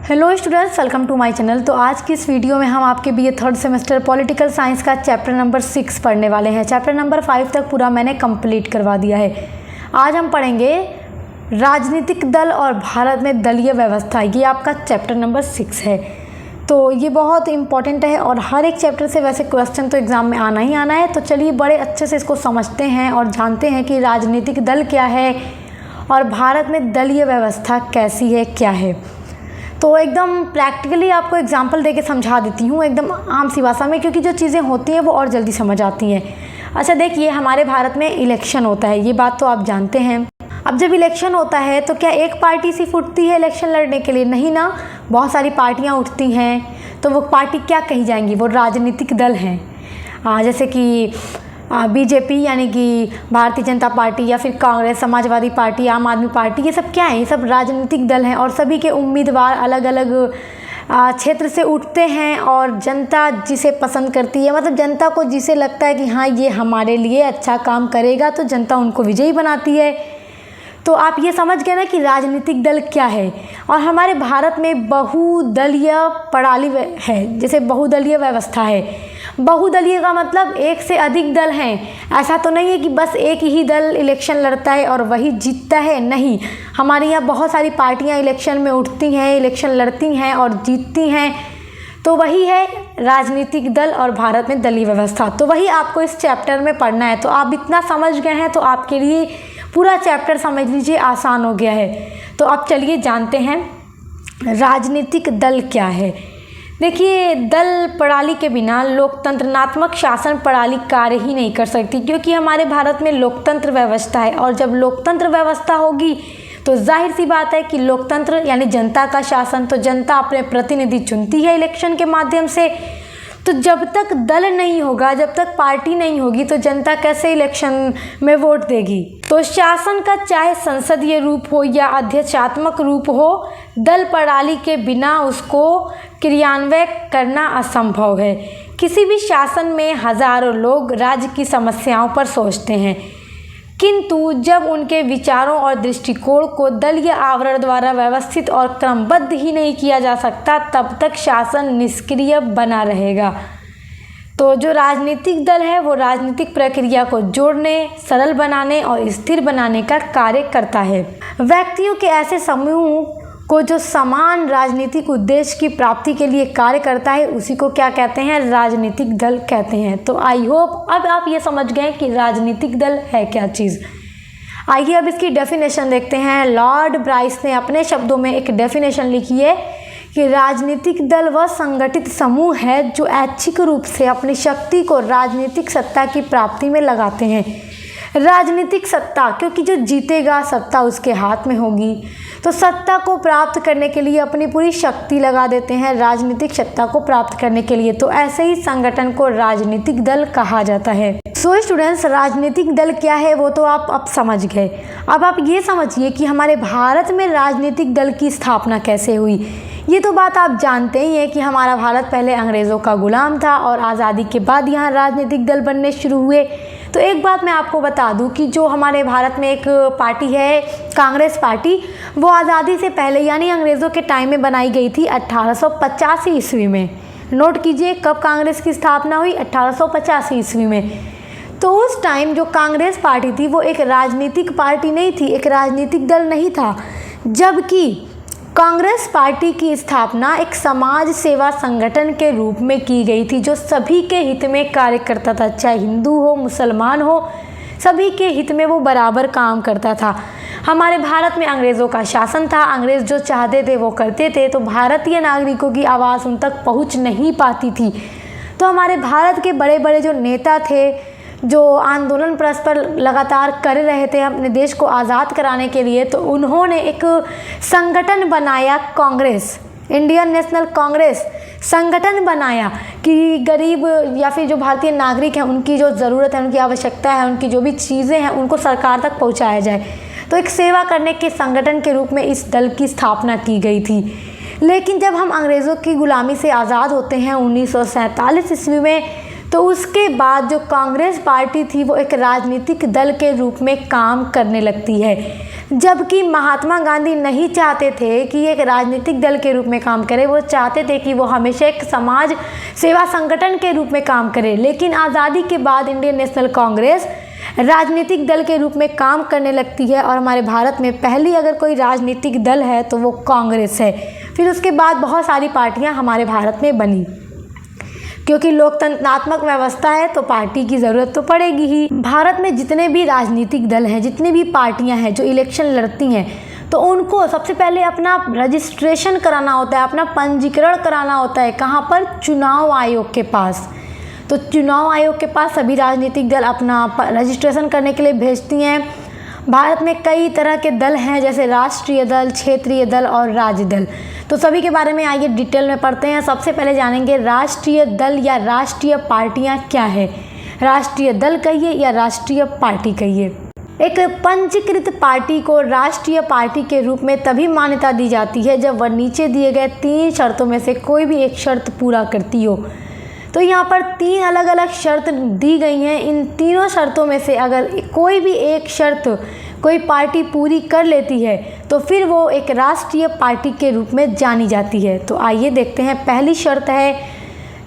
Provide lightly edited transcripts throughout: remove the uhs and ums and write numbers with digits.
Hello students, welcome to my channel. तो आज की इस वीडियो में हम आपके BA third semester political science का चैप्टर नंबर 6 पढ़ने वाले हैं। चैप्टर नंबर 5 तक पूरा मैंने कंप्लीट करवा दिया है। आज हम पढ़ेंगे राजनीतिक दल और भारत में दलीय व्यवस्था। ये आपका चैप्टर नंबर 6 है। तो ये बहुत इंपॉर्टेंट है और हर एक चैप्टर से वैसे क्वेश्चन तो एग्ज़ाम में आना ही आना है। तो चलिए बड़े अच्छे से इसको समझते हैं और जानते हैं कि राजनीतिक दल क्या है और भारत में दलीय व्यवस्था कैसी है, क्या है। तो एकदम प्रैक्टिकली आपको एग्जांपल देके समझा देती हूँ, एकदम आम सी भाषा में, क्योंकि जो चीज़ें होती हैं वो और जल्दी समझ आती हैं। अच्छा देखिए, हमारे भारत में इलेक्शन होता है, ये बात तो आप जानते हैं। अब जब इलेक्शन होता है तो क्या एक पार्टी सिर्फ उठती है इलेक्शन लड़ने के लिए? नहीं ना, बहुत सारी पार्टियाँ उठती हैं। तो वो पार्टी क्या कही जाएंगी? वो राजनीतिक दल हैं। जैसे कि बीजेपी यानी कि भारतीय जनता पार्टी, या फिर कांग्रेस, समाजवादी पार्टी, आम आदमी पार्टी, ये सब क्या है? ये सब राजनीतिक दल हैं और सभी के उम्मीदवार अलग अलग क्षेत्र से उठते हैं और जनता जिसे पसंद करती है, मतलब जनता को जिसे लगता है कि हाँ ये हमारे लिए अच्छा काम करेगा, तो जनता उनको विजयी बनाती है। तो आप ये समझ गए ना कि राजनीतिक दल क्या है। और हमारे भारत में बहुदलीय प्रणाली है, जैसे बहुदलीय व्यवस्था है। बहुदलीय का मतलब एक से अधिक दल हैं। ऐसा तो नहीं है कि बस एक ही दल इलेक्शन लड़ता है और वही जीतता है, नहीं। हमारे यहाँ बहुत सारी पार्टियाँ इलेक्शन में उठती हैं, इलेक्शन लड़ती हैं और जीतती हैं। तो वही है राजनीतिक दल और भारत में दलीय व्यवस्था। तो वही आपको इस चैप्टर में पढ़ना है। तो आप इतना समझ गए हैं तो आपके लिए पूरा चैप्टर समझ लीजिए आसान हो गया है। तो अब चलिए जानते हैं राजनीतिक दल क्या है। देखिए, दल प्रणाली के बिना लोकतंत्रनात्मक शासन प्रणाली कार्य ही नहीं कर सकती, क्योंकि हमारे भारत में लोकतंत्र व्यवस्था है। और जब लोकतंत्र व्यवस्था होगी तो जाहिर सी बात है कि लोकतंत्र यानी जनता का शासन, तो जनता अपने प्रतिनिधि चुनती है इलेक्शन के माध्यम से। तो जब तक दल नहीं होगा, जब तक पार्टी नहीं होगी, तो जनता कैसे इलेक्शन में वोट देगी? तो शासन का चाहे संसदीय रूप हो या अध्यक्षात्मक रूप हो, दल प्रणाली के बिना उसको क्रियान्वयन करना असंभव है। किसी भी शासन में हजारों लोग राज्य की समस्याओं पर सोचते हैं, किंतु जब उनके विचारों और दृष्टिकोण को दलीय आवरण द्वारा व्यवस्थित और क्रमबद्ध ही नहीं किया जा सकता, तब तक शासन निष्क्रिय बना रहेगा। तो जो राजनीतिक दल है वो राजनीतिक प्रक्रिया को जोड़ने, सरल बनाने और स्थिर बनाने का कार्य करता है। व्यक्तियों के ऐसे समूह को जो समान राजनीतिक उद्देश्य की प्राप्ति के लिए कार्य करता है, उसी को क्या कहते हैं? राजनीतिक दल कहते हैं। तो आई होप अब आप ये समझ गए कि राजनीतिक दल है क्या चीज़। आइए अब इसकी डेफिनेशन देखते हैं। लॉर्ड ब्राइस ने अपने शब्दों में एक डेफिनेशन लिखी है कि राजनीतिक दल वह संगठित समूह है जो ऐच्छिक रूप से अपनी शक्ति को राजनीतिक सत्ता की प्राप्ति में लगाते हैं। राजनीतिक सत्ता, क्योंकि जो जीतेगा सत्ता उसके हाथ में होगी, तो सत्ता को प्राप्त करने के लिए अपनी पूरी शक्ति लगा देते हैं राजनीतिक सत्ता को प्राप्त करने के लिए। तो ऐसे ही संगठन को राजनीतिक दल कहा जाता है। सो स्टूडेंट्स, राजनीतिक दल क्या है वो तो आप अब समझ गए। अब आप ये समझिए कि हमारे भारत में राजनीतिक दल की स्थापना कैसे हुई। ये तो बात आप जानते ही हैं कि हमारा भारत पहले अंग्रेज़ों का गुलाम था और आज़ादी के बाद यहाँ राजनीतिक दल बनने शुरू हुए। तो एक बात मैं आपको बता दूं कि जो हमारे भारत में एक पार्टी है कांग्रेस पार्टी, वो आज़ादी से पहले यानी अंग्रेज़ों के टाइम में बनाई गई थी 1885 ईस्वी में। नोट कीजिए कब कांग्रेस की स्थापना हुई? 1885 ईस्वी में। तो उस टाइम जो कांग्रेस पार्टी थी वो एक राजनीतिक पार्टी नहीं थी, एक राजनीतिक दल नहीं था, जबकि कांग्रेस पार्टी की स्थापना एक समाज सेवा संगठन के रूप में की गई थी, जो सभी के हित में कार्य करता था, चाहे हिंदू हो मुसलमान हो, सभी के हित में वो बराबर काम करता था। हमारे भारत में अंग्रेज़ों का शासन था, अंग्रेज़ जो चाहते थे वो करते थे, तो भारतीय नागरिकों की आवाज़ उन तक पहुंच नहीं पाती थी। तो हमारे भारत के बड़े बड़े जो नेता थे, जो आंदोलन परस्पर लगातार कर रहे थे अपने देश को आज़ाद कराने के लिए, तो उन्होंने एक संगठन बनाया, कांग्रेस, इंडियन नेशनल कांग्रेस संगठन बनाया कि गरीब या फिर जो भारतीय नागरिक हैं उनकी जो ज़रूरत है, उनकी आवश्यकता है, उनकी जो भी चीज़ें हैं उनको सरकार तक पहुंचाया जाए। तो एक सेवा करने के संगठन के रूप में इस दल की स्थापना की गई थी। लेकिन जब हम अंग्रेज़ों की गुलामी से आज़ाद होते हैं 1947 ईस्वी में, तो तो उसके बाद जो कांग्रेस पार्टी थी वो एक राजनीतिक दल के रूप में काम करने लगती है। जबकि महात्मा गांधी नहीं चाहते थे कि एक राजनीतिक दल के रूप में काम करे, वो चाहते थे कि वो हमेशा एक समाज सेवा संगठन के रूप में काम करे। लेकिन आज़ादी के बाद इंडियन नेशनल कांग्रेस राजनीतिक दल के रूप में काम करने लगती है और हमारे भारत में पहली अगर कोई राजनीतिक दल है तो वो कांग्रेस है। फिर उसके बाद बहुत सारी पार्टियां हमारे भारत में बनी, क्योंकि लोकतंत्रात्मक व्यवस्था है तो पार्टी की ज़रूरत तो पड़ेगी ही। भारत में जितने भी राजनीतिक दल हैं, जितनी भी पार्टियां हैं जो इलेक्शन लड़ती हैं, तो उनको सबसे पहले अपना रजिस्ट्रेशन कराना होता है, अपना पंजीकरण कराना होता है। कहाँ पर? चुनाव आयोग के पास। तो चुनाव आयोग के पास सभी राजनीतिक दल अपना रजिस्ट्रेशन करने के लिए भेजती हैं। भारत में कई तरह के दल हैं, जैसे राष्ट्रीय दल, क्षेत्रीय दल और राज्य दल। तो सभी के बारे में आइए डिटेल में पढ़ते हैं। सबसे पहले जानेंगे राष्ट्रीय दल या राष्ट्रीय पार्टियां क्या है। राष्ट्रीय दल कहिए या राष्ट्रीय पार्टी कहिए। एक पंजीकृत पार्टी को राष्ट्रीय पार्टी के रूप में तभी मान्यता दी जाती है जब वह नीचे दिए गए 3 शर्तों में से कोई भी एक शर्त पूरा करती हो। तो यहाँ पर 3 अलग अलग शर्त दी गई हैं। इन तीनों शर्तों में से अगर कोई भी एक शर्त कोई पार्टी पूरी कर लेती है तो फिर वो एक राष्ट्रीय पार्टी के रूप में जानी जाती है। तो आइए देखते हैं। पहली शर्त है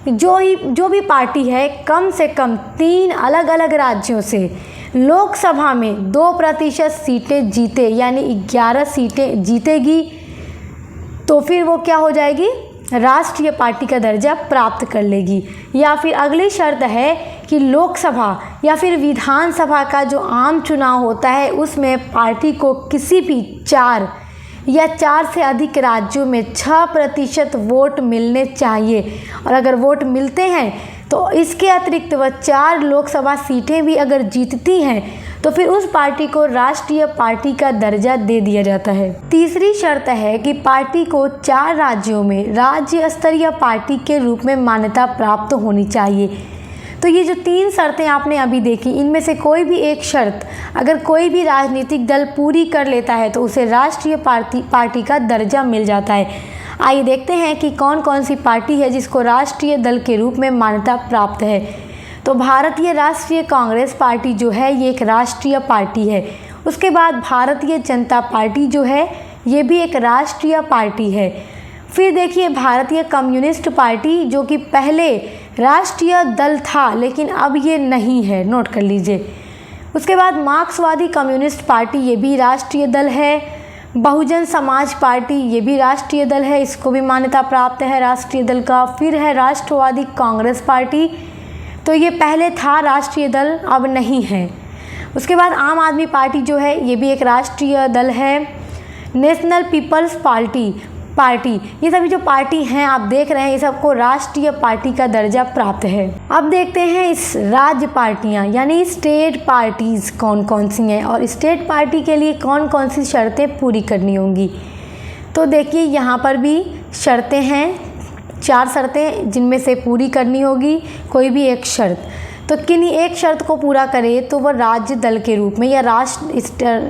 जो भी पार्टी है कम से कम 3 अलग अलग राज्यों से लोकसभा में 2% सीटें जीते, यानी 11 सीटें जीतेगी, तो फिर वो क्या हो जाएगी? राष्ट्रीय पार्टी का दर्जा प्राप्त कर लेगी। या फिर अगली शर्त है कि लोकसभा या फिर विधानसभा का जो आम चुनाव होता है उसमें पार्टी को किसी भी 4 या 4 से अधिक राज्यों में 6% वोट मिलने चाहिए। और अगर वोट मिलते हैं तो इसके अतिरिक्त वह 4 लोकसभा सीटें भी अगर जीतती हैं तो फिर उस पार्टी को राष्ट्रीय पार्टी का दर्जा दे दिया जाता है। तीसरी शर्त है कि पार्टी को 4 राज्यों में राज्य स्तरीय पार्टी के रूप में मान्यता प्राप्त होनी चाहिए। तो ये जो 3 शर्तें आपने अभी देखी, इनमें से कोई भी एक शर्त अगर कोई भी राजनीतिक दल पूरी कर लेता है तो उसे राष्ट्रीय पार्टी का दर्जा मिल जाता है। आइए देखते हैं कि कौन कौन सी पार्टी है जिसको राष्ट्रीय दल के रूप में मान्यता प्राप्त है। तो भारतीय राष्ट्रीय कांग्रेस पार्टी जो है ये एक राष्ट्रीय पार्टी है। उसके बाद भारतीय जनता पार्टी जो है ये भी एक राष्ट्रीय पार्टी है। फिर देखिए भारतीय कम्युनिस्ट पार्टी जो कि पहले राष्ट्रीय दल था लेकिन अब ये नहीं है, नोट कर लीजिए। उसके बाद मार्क्सवादी कम्युनिस्ट पार्टी ये भी राष्ट्रीय दल है। बहुजन समाज पार्टी ये भी राष्ट्रीय दल है, इसको भी मान्यता प्राप्त है राष्ट्रीय दल का। फिर है राष्ट्रवादी कांग्रेस पार्टी, तो ये पहले था राष्ट्रीय दल, अब नहीं है। उसके बाद आम आदमी पार्टी जो है ये भी एक राष्ट्रीय दल है। नेशनल पीपल्स पार्टी ये सभी जो पार्टी हैं आप देख रहे हैं, ये सबको राष्ट्रीय पार्टी का दर्जा प्राप्त है। अब देखते हैं इस राज्य पार्टियां यानी स्टेट पार्टीज़ कौन कौन सी हैं और स्टेट पार्टी के लिए कौन कौन सी शर्तें पूरी करनी होंगी। तो देखिए यहाँ पर भी शर्तें हैं, 4 शर्तें जिनमें से पूरी करनी होगी कोई भी एक शर्त। तो किन्हीं एक शर्त को पूरा करे तो वह राज्य दल के रूप में या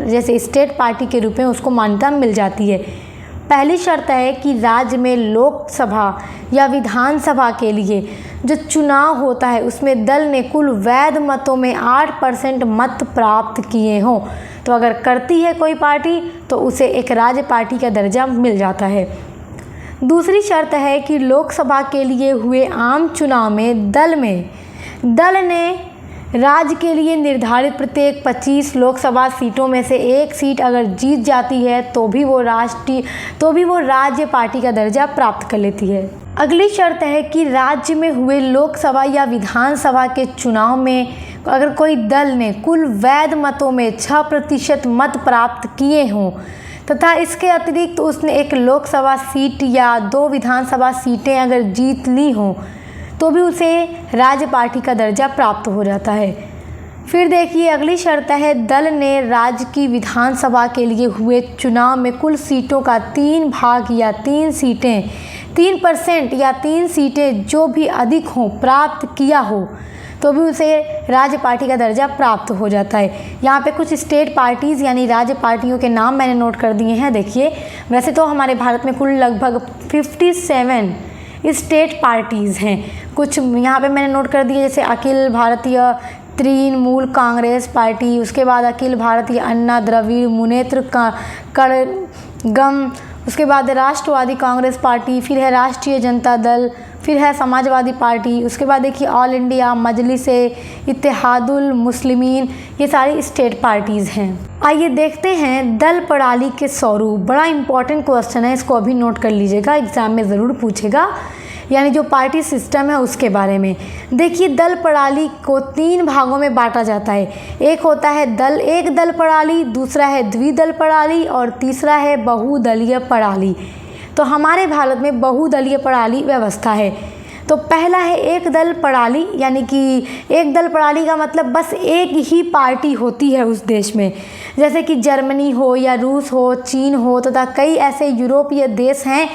जैसे स्टेट पार्टी के रूप में उसको मान्यता मिल जाती है। पहली शर्त है कि राज्य में लोकसभा या विधानसभा के लिए जो चुनाव होता है उसमें दल ने कुल वैध मतों में 8% मत प्राप्त किए हों। तो अगर करती है कोई पार्टी तो उसे एक राज्य पार्टी का दर्जा मिल जाता है। दूसरी शर्त है कि लोकसभा के लिए हुए आम चुनाव में दल ने राज्य के लिए निर्धारित प्रत्येक 25 लोकसभा सीटों में से एक सीट अगर जीत जाती है तो भी वो राज्य पार्टी का दर्जा प्राप्त कर लेती है। अगली शर्त है कि राज्य में हुए लोकसभा या विधानसभा के चुनाव में अगर कोई दल ने कुल वैध मतों में 6% मत प्राप्त किए हों तथा इसके अतिरिक्त उसने एक लोकसभा सीट या 2 विधानसभा सीटें अगर जीत ली हों तो भी उसे राज्य पार्टी का दर्जा प्राप्त हो जाता है। फिर देखिए अगली शर्त है दल ने राज्य की विधानसभा के लिए हुए चुनाव में कुल सीटों का 3 भाग या 3% या 3 सीटें जो भी अधिक हों प्राप्त किया हो तो भी उसे राज्य पार्टी का दर्जा प्राप्त हो जाता है। यहाँ पे कुछ स्टेट पार्टीज़ यानी राज्य पार्टियों के नाम मैंने नोट कर दिए हैं। देखिए वैसे तो हमारे भारत में कुल लगभग 57 स्टेट पार्टीज़ हैं। कुछ यहाँ पे मैंने नोट कर दिए, जैसे अखिल भारतीय तृणमूल कांग्रेस पार्टी, उसके बाद अखिल भारतीय अन्ना द्रविड़ मुनेत्र कड़गम, उसके बाद राष्ट्रवादी कांग्रेस पार्टी, फिर है राष्ट्रीय जनता दल, फिर है समाजवादी पार्टी, उसके बाद देखिए ऑल इंडिया मजलिस-ए-इत्तेहादुल मुस्लिमीन। ये सारी स्टेट पार्टीज़ हैं। आइए देखते हैं दल प्रणाली के स्वरूप। बड़ा इंपॉर्टेंट क्वेश्चन है, इसको अभी नोट कर लीजिएगा, एग्जाम में ज़रूर पूछेगा, यानी जो पार्टी सिस्टम है उसके बारे में। देखिए दल प्रणाली को 3 भागों में बांटा जाता है। एक होता है एक दल प्रणाली, दूसरा है द्विदल प्रणाली और तीसरा है बहुदलीय प्रणाली। तो हमारे भारत में बहुदलीय प्रणाली व्यवस्था है। तो पहला है एक दल प्रणाली, यानी कि एक दल प्रणाली का मतलब बस एक ही पार्टी होती है उस देश में, जैसे कि जर्मनी हो या रूस हो, चीन हो तथा कई ऐसे यूरोपीय देश हैं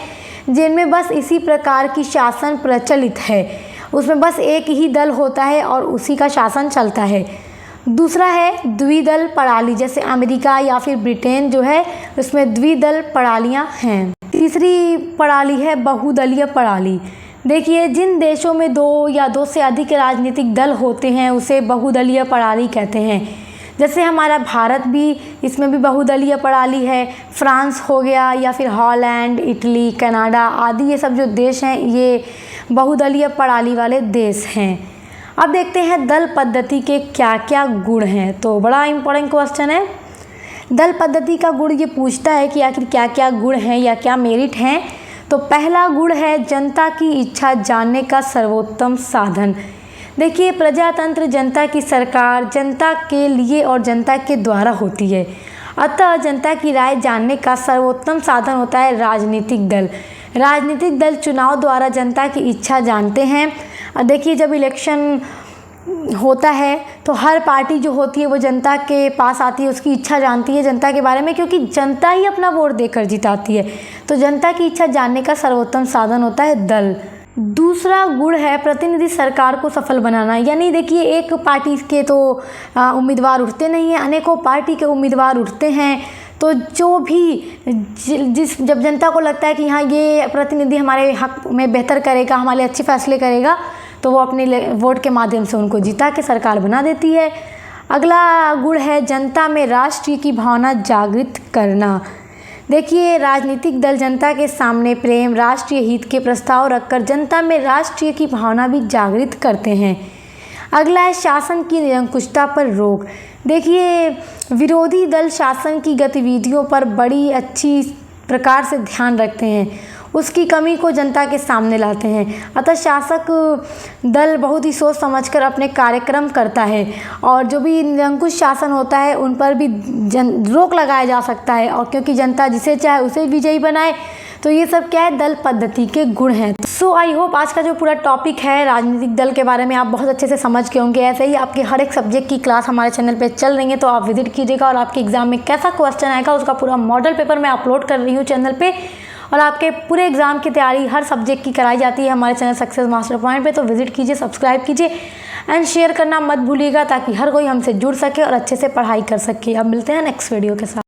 जिनमें बस इसी प्रकार की शासन प्रचलित है। उसमें बस एक ही दल होता है और उसी का शासन चलता है। दूसरा है द्विदल प्रणाली, जैसे अमेरिका या फिर ब्रिटेन जो है उसमें द्विदल प्रणालियाँ हैं। तीसरी प्रणाली है बहुदलीय प्रणाली। देखिए जिन देशों में 2 या 2 से अधिक राजनीतिक दल होते हैं उसे बहुदलीय प्रणाली कहते हैं। जैसे हमारा भारत भी, इसमें भी बहुदलीय प्रणाली है। फ्रांस हो गया या फिर हॉलैंड, इटली, कनाडा आदि, ये सब जो देश हैं ये बहुदलीय प्रणाली वाले देश हैं। अब देखते हैं दल पद्धति के क्या क्या गुण हैं। तो बड़ा इंपॉर्टेंट क्वेश्चन है। दल पद्धति का गुण ये पूछता है कि आखिर क्या क्या गुण हैं या क्या मेरिट हैं। तो पहला गुण है जनता की इच्छा जानने का सर्वोत्तम साधन। देखिए प्रजातंत्र, जनता की सरकार जनता के लिए और जनता के द्वारा होती है, अतः जनता की राय जानने का सर्वोत्तम साधन होता है राजनीतिक दल। राजनीतिक दल चुनाव द्वारा जनता की इच्छा जानते हैं। देखिए जब इलेक्शन होता है तो हर पार्टी जो होती है वो जनता के पास आती है, उसकी इच्छा जानती है जनता के बारे में, क्योंकि जनता ही अपना वोट देकर जिताती है। तो जनता की इच्छा जानने का सर्वोत्तम साधन होता है दल। दूसरा गुण है प्रतिनिधि सरकार को सफल बनाना। यानी देखिए एक पार्टी के तो उम्मीदवार उठते नहीं हैं, अनेकों पार्टी के उम्मीदवार उठते हैं। तो जो भी जब जनता को लगता है कि हाँ ये प्रतिनिधि हमारे हक में बेहतर करेगा, हमारे अच्छे फैसले करेगा, तो वो अपने वोट के माध्यम से उनको जिता के सरकार बना देती है। अगला गुण है जनता में राष्ट्रीय की भावना जागृत करना। देखिए राजनीतिक दल जनता के सामने प्रेम, राष्ट्रीय हित के प्रस्ताव रखकर जनता में राष्ट्रीय की भावना भी जागृत करते हैं। अगला है शासन की निरंकुशता पर रोक। देखिए विरोधी दल शासन की गतिविधियों पर बड़ी अच्छी प्रकार से ध्यान रखते हैं, उसकी कमी को जनता के सामने लाते हैं। अतः शासक दल बहुत ही सोच समझकर अपने कार्यक्रम करता है और जो भी निरंकुश शासन होता है उन पर भी रोक लगाया जा सकता है, और क्योंकि जनता जिसे चाहे उसे विजयी बनाए। तो ये सब क्या है, दल पद्धति के गुण हैं। सो आई होप आज का जो पूरा टॉपिक है राजनीतिक दल के बारे में आप बहुत अच्छे से समझ के होंगे। ऐसे ही आपके हर एक सब्जेक्ट की क्लास हमारे चैनल पे चल रही है, तो आप विजिट कीजिएगा और आपके एग्जाम में कैसा क्वेश्चन आएगा उसका पूरा मॉडल पेपर मैं अपलोड कर रही हूँ चैनल पे। और आपके पूरे एग्जाम की तैयारी हर सब्जेक्ट की कराई जाती है हमारे चैनल सक्सेस मास्टर पॉइंट पे। तो विजिट कीजिए, सब्सक्राइब कीजिए एंड शेयर करना मत भूलिएगा, ताकि हर कोई हमसे जुड़ सके और अच्छे से पढ़ाई कर सके। अब मिलते हैं नेक्स्ट वीडियो के साथ।